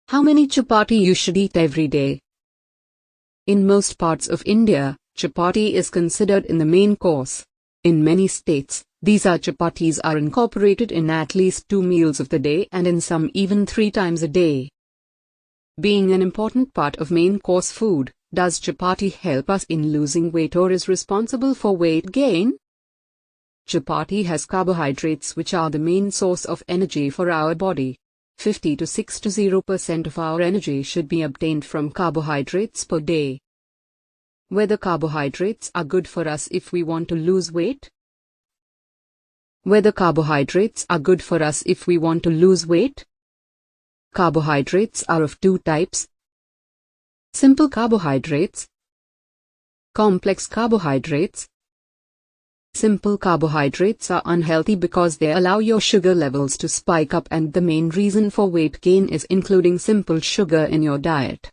How many chapati you should eat every day? In most parts of India, chapati is considered in the main course. In many states, these chapatis are incorporated in at least 2 meals of the day and in some even 3 times a day. Being an important part of main course food, does chapati help us in losing weight or is responsible for weight gain? Chapati has carbohydrates which are the main source of energy for our body. 50 to 60% of our energy should be obtained from carbohydrates per day. Whether carbohydrates are good for us if we want to lose weight? Whether carbohydrates are good for us if we want to lose weight? Carbohydrates are of 2 types. Simple carbohydrates. Complex carbohydrates. Simple carbohydrates are unhealthy because they allow your sugar levels to spike up, and the main reason for weight gain is including simple sugar in your diet.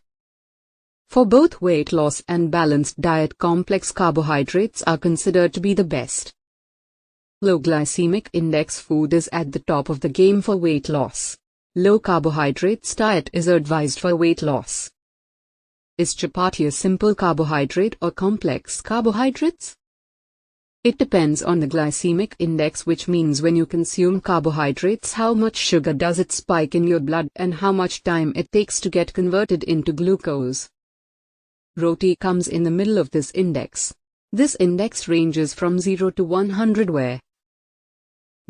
For both weight loss and balanced diet, complex carbohydrates are considered to be the best. Low glycemic index food is at the top of the game for weight loss. Low carbohydrates diet is advised for weight loss. Is chapati a simple carbohydrate or complex carbohydrates? It depends on the glycemic index, which means when you consume carbohydrates how much sugar does it spike in your blood and how much time it takes to get converted into glucose. Roti comes in the middle of this index. This index ranges from 0 to 100, where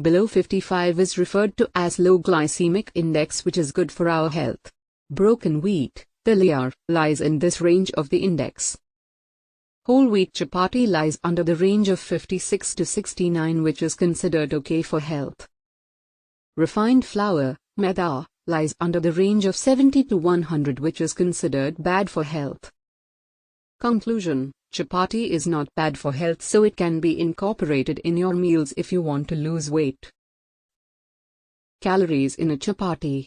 below 55 is referred to as low glycemic index, which is good for our health. Broken wheat, lies in this range of the index. Whole wheat chapati lies under the range of 56 to 69, which is considered okay for health. Refined flour, maida, lies under the range of 70 to 100, which is considered bad for health. Conclusion: chapati is not bad for health, so it can be incorporated in your meals if you want to lose weight. Calories in a chapati.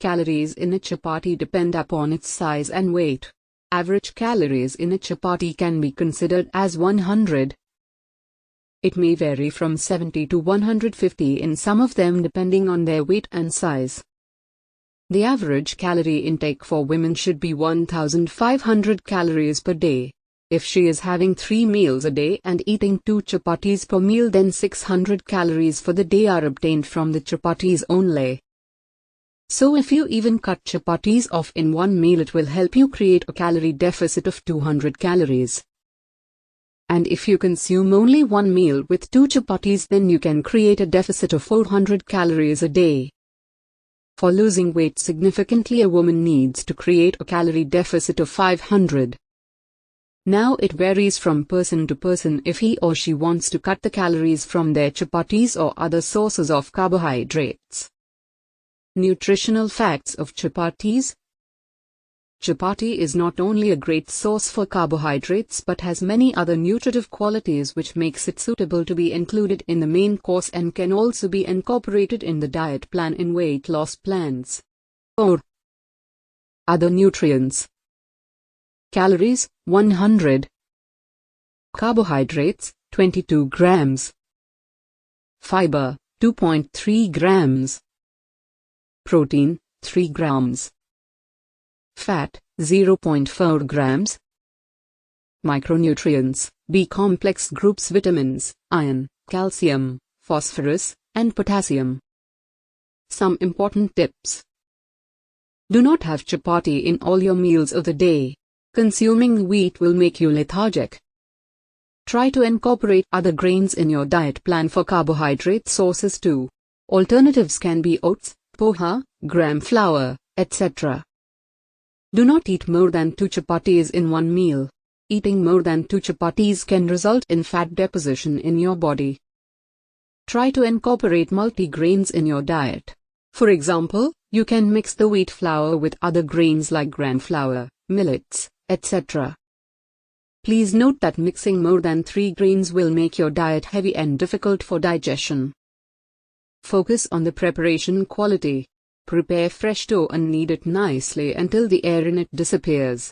Calories in a chapati depend upon its size and weight. Average calories in a chapati can be considered as 100. It may vary from 70 to 150 in some of them depending on their weight and size. The average calorie intake for women should be 1,500 calories per day. If she is having 3 meals a day and eating 2 chapatis per meal, then 600 calories for the day are obtained from the chapatis only. So if you even cut chapatis off in one meal, it will help you create a calorie deficit of 200 calories. And if you consume only one meal with 2 chapatis, then you can create a deficit of 400 calories a day. For losing weight significantly, a woman needs to create a calorie deficit of 500. Now it varies from person to person if he or she wants to cut the calories from their chapatis or other sources of carbohydrates. Nutritional facts of chapatis. Chapati is not only a great source for carbohydrates but has many other nutritive qualities which makes it suitable to be included in the main course and can also be incorporated in the diet plan in weight loss plans. Or other nutrients. Calories, 100. Carbohydrates, 22 grams. Fiber, 2.3 grams. Protein, 3 grams. Fat, 0.4 grams. Micronutrients, B-complex groups, vitamins, iron, calcium, phosphorus, and potassium. Some important tips. Do not have chapati in all your meals of the day. Consuming wheat will make you lethargic. Try to incorporate other grains in your diet plan for carbohydrate sources too. Alternatives can be oats, poha, gram flour, etc. Do not eat more than 2 chapatis in one meal. Eating more than 2 chapatis can result in fat deposition in your body. Try to incorporate multi-grains in your diet. For example, you can mix the wheat flour with other grains like gram flour, millets, etc. Please note that mixing more than 3 grains will make your diet heavy and difficult for digestion. Focus on the preparation quality. Prepare fresh dough and knead it nicely until the air in it disappears.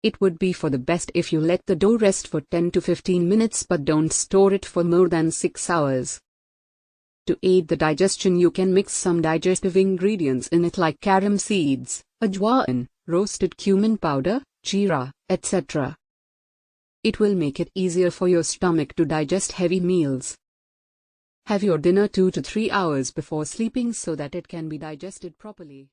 It would be for the best if you let the dough rest for 10 to 15 minutes, but don't store it for more than 6 hours. To aid the digestion, you can mix some digestive ingredients in it like carom seeds, ajwain, roasted cumin powder, jeera, etc. It will make it easier for your stomach to digest heavy meals. Have your dinner 2 to 3 hours before sleeping so that it can be digested properly.